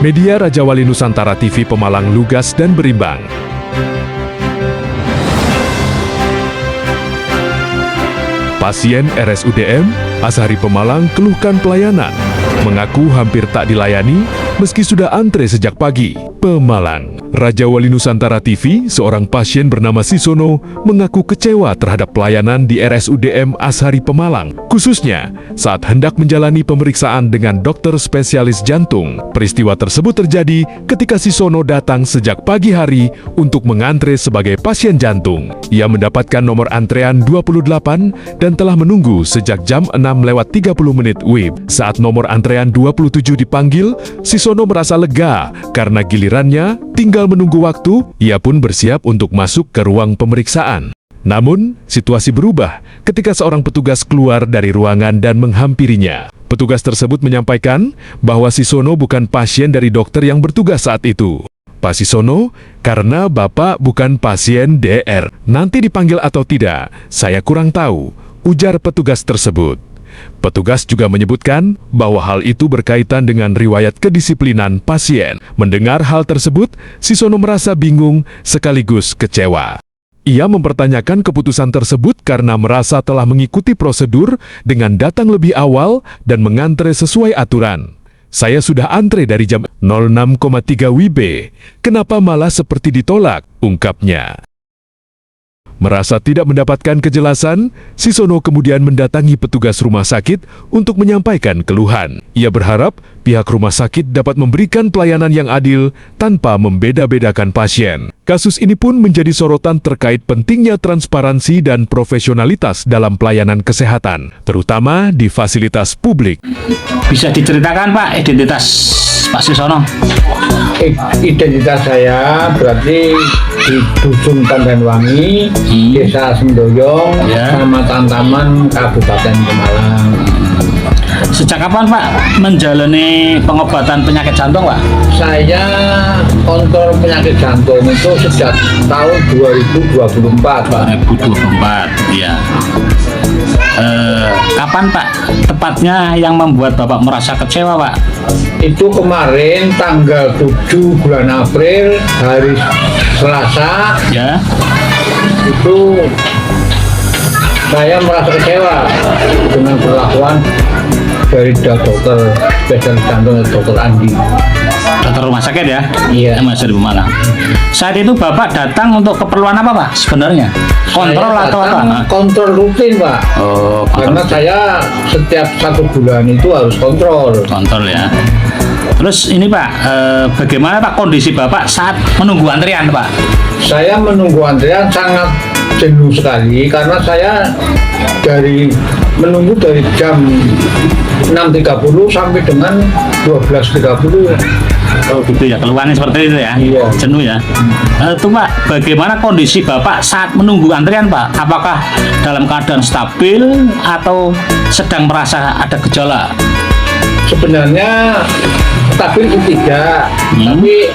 Media Raja Wali Nusantara TV Pemalang lugas dan berimbang. Pasien RSUDM Azhari Pemalang keluhkan pelayanan, mengaku hampir tak dilayani meski sudah antre sejak pagi. Pemalang, Raja Wali Nusantara TV, seorang pasien bernama Sisono mengaku kecewa terhadap pelayanan di RSUDM Azhari Pemalang, khususnya saat hendak menjalani pemeriksaan dengan dokter spesialis jantung. Peristiwa tersebut terjadi ketika Sisono datang sejak pagi hari untuk mengantre sebagai pasien jantung. Ia mendapatkan nomor antrean 28 dan telah menunggu sejak jam 6:30 WIB. Saat nomor antrean 27 dipanggil, Sisono merasa lega karena gilirannya tinggal menunggu waktu. Ia pun bersiap untuk masuk ke ruang pemeriksaan. Namun, situasi berubah ketika seorang petugas keluar dari ruangan dan menghampirinya. Petugas tersebut menyampaikan bahwa Sisono bukan pasien dari dokter yang bertugas saat itu. Pak Sisono, karena Bapak bukan pasien DR, nanti dipanggil atau tidak, saya kurang tahu, ujar petugas tersebut. Petugas juga menyebutkan bahwa hal itu berkaitan dengan riwayat kedisiplinan pasien. Mendengar hal tersebut, Sisono merasa bingung sekaligus kecewa. Ia mempertanyakan keputusan tersebut karena merasa telah mengikuti prosedur dengan datang lebih awal dan mengantre sesuai aturan. Saya sudah antre dari jam 06.3 WIB. Kenapa malah seperti ditolak? Ungkapnya. Merasa tidak mendapatkan kejelasan, Sisono kemudian mendatangi petugas rumah sakit untuk menyampaikan keluhan. Ia berharap pihak rumah sakit dapat memberikan pelayanan yang adil tanpa membeda-bedakan pasien. Kasus ini pun menjadi sorotan terkait pentingnya transparansi dan profesionalitas dalam pelayanan kesehatan, terutama di fasilitas publik. Bisa diceritakan Pak identitas Pak Sisono? Identitas saya berarti di Dusun Pandanwangi, Desa Sendoyong, Kecamatan Taman, Kabupaten Pemalang. Sejak kapan Pak menjalani pengobatan penyakit jantung Pak? Saya kontrol penyakit jantung itu sejak tahun 2024 Pak. 2024, ya. Kapan Pak tepatnya yang membuat Bapak merasa kecewa Pak? Itu kemarin tanggal 7 bulan April, hari Selasa. Ya. Itu saya merasa kecewa dengan perlakuan dari dokter spesialis jantung, Dokter Andi. Dokter rumah sakit ya? Iya. Yang masih di Pemalang. Saat itu Bapak datang untuk keperluan apa Pak sebenarnya? Kontrol Saya atau apa? Kontrol rutin Pak. Oh, Karena saya setiap 1 bulan itu harus kontrol. Kontrol ya. Terus ini Pak, bagaimana Pak kondisi Bapak saat menunggu antrian Pak? Saya menunggu antrian sangat jenuh sekali karena saya menunggu dari jam 6.30 sampai dengan 12.30. Oh gitu ya, keluhannya seperti itu ya? Iya. Jenuh ya? Itu Pak, bagaimana kondisi Bapak saat menunggu antrian Pak? Apakah dalam keadaan stabil atau sedang merasa ada gejala? Sebenarnya stabil itu tidak, tapi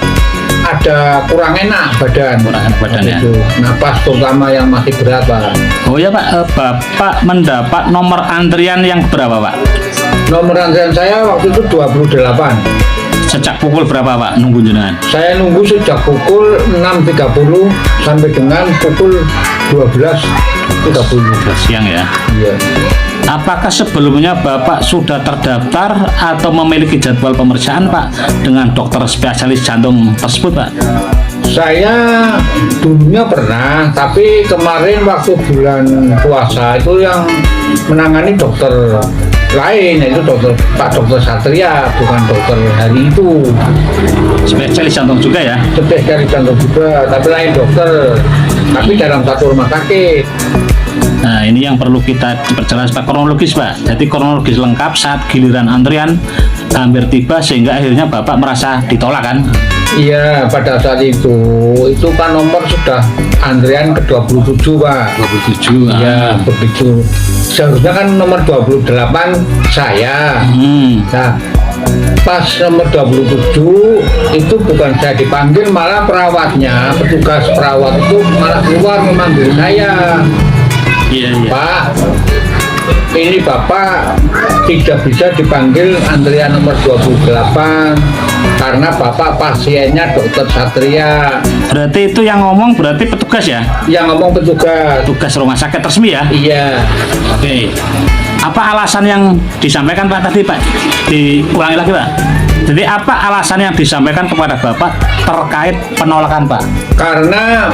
ada kurang enak badan. Kurang enak badan ya? Itu napas terutama yang masih berat Pak. Oh ya Pak, Bapak mendapat nomor antrian yang berapa Pak? Nomor antrian saya waktu itu 28. Sejak pukul berapa Pak nunggu jenengan? Saya nunggu sejak pukul 6.30 sampai dengan pukul 12.30 siang ya? Iya. Apakah sebelumnya Bapak sudah terdaftar atau memiliki jadwal pemeriksaan Pak dengan dokter spesialis jantung tersebut Pak? Saya dulunya pernah, tapi kemarin waktu bulan puasa itu yang menangani dokter lain, yaitu Pak Dokter Satria, bukan dokter hari itu. Spesialis jantung juga ya? Spesialis jantung juga, tapi lain dokter, tapi dalam satu rumah sakit. Nah ini yang perlu kita diperjelas Pak, kronologis Pak. Jadi kronologis lengkap saat giliran antrian hampir tiba sehingga akhirnya Bapak merasa ditolak kan? Iya, pada saat itu kan nomor sudah antrian ke 27 Pak. 27. Iya, begitu. Seharusnya kan nomor 28 saya. Nah, pas nomor 27 itu bukan saya dipanggil, malah perawatnya, petugas perawat itu malah keluar memanggil saya. Iya. Pak, ini Bapak tidak bisa dipanggil antrian nomor 28 karena bapak pasiennya dokter Satria. Berarti itu yang ngomong berarti petugas ya? Yang ngomong petugas. Tugas rumah sakit resmi ya? Iya. Oke. Apa alasan yang disampaikan Pak tadi Pak? Diulangi lagi Pak. Jadi apa alasan yang disampaikan kepada Bapak terkait penolakan Pak? Karena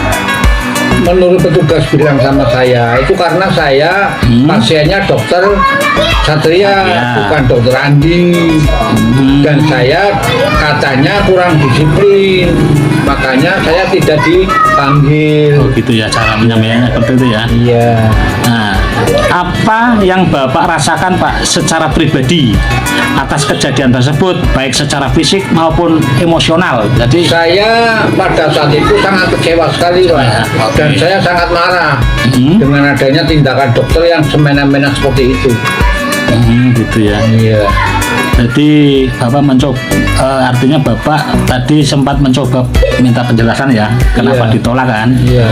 menurut petugas bilang sama saya itu karena saya pasiennya dokter Satria, bukan dokter Andi. Dan saya katanya kurang disiplin, makanya saya tidak dipanggil. Oh gitu ya cara menyampaikannya seperti itu ya? Iya. Nah, apa yang Bapak rasakan Pak secara pribadi atas kejadian tersebut, baik secara fisik maupun emosional? Jadi Saya pada saat itu sangat kecewa sekali Pak. Ya, oke. Dan saya sangat marah dengan adanya tindakan dokter yang semena-mena seperti itu. gitu ya. Iya. Jadi Bapak mencoba, artinya Bapak tadi sempat mencoba minta penjelasan ya, kenapa Iya. ditolak kan? Iya.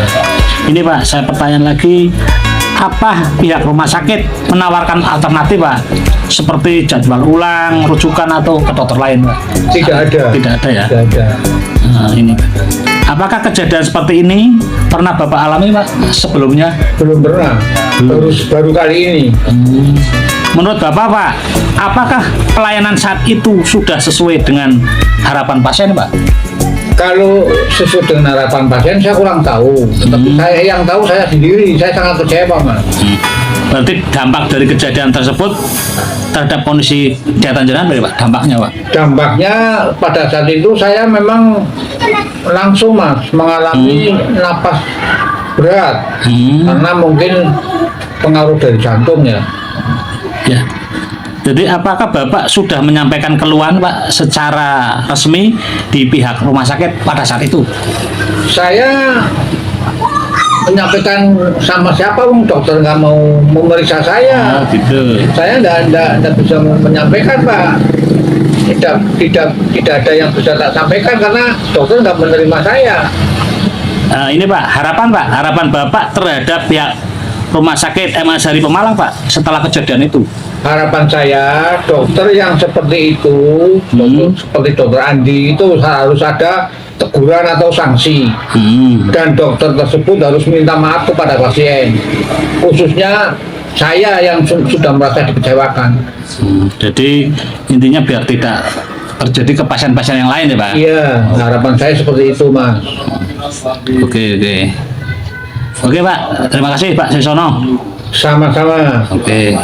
Ini Pak, saya pertanyaan lagi, apa pihak rumah sakit menawarkan alternatif Pak? Seperti jadwal ulang, rujukan atau ke dokter lain Pak? Tidak ada. Tidak ada ya? Tidak ada. Nah, ini Pak. Apakah kejadian seperti ini pernah Bapak alami Pak sebelumnya? Belum pernah. Baru kali ini. Menurut Bapak Pak, apakah pelayanan saat itu sudah sesuai dengan harapan pasien Pak? Kalau sesuai dengan harapan pasien saya kurang tahu. Tetapi saya yang tahu saya sendiri. Saya sangat kecewa Mas. Berarti dampak dari kejadian tersebut terhadap kondisi kesehatan jenengan Pak, dampaknya Pak? Dampaknya pada saat itu saya memang langsung Mas mengalami napas berat karena mungkin pengaruh dari jantung ya. Ya. Jadi apakah Bapak sudah menyampaikan keluhan Pak secara resmi di pihak rumah sakit pada saat itu? Saya menyampaikan sama siapa dokter nggak mau memeriksa saya. Gitu. Saya tidak bisa menyampaikan Pak. Tidak ada yang bisa tak sampaikan karena dokter nggak menerima saya. Ini Pak, harapan Bapak terhadap pihak rumah sakit M. Azhari Pemalang Pak setelah kejadian itu. Harapan saya dokter yang seperti itu, seperti dokter Andi itu harus ada teguran atau sanksi. Dan dokter tersebut harus minta maaf kepada pasien, khususnya saya yang sudah merasa dikecewakan. Jadi intinya biar tidak terjadi ke pasien-pasien yang lain ya Pak? Iya, harapan saya seperti itu Mas. Oke Pak, terima kasih Pak Sesono. Sama-sama. Oke.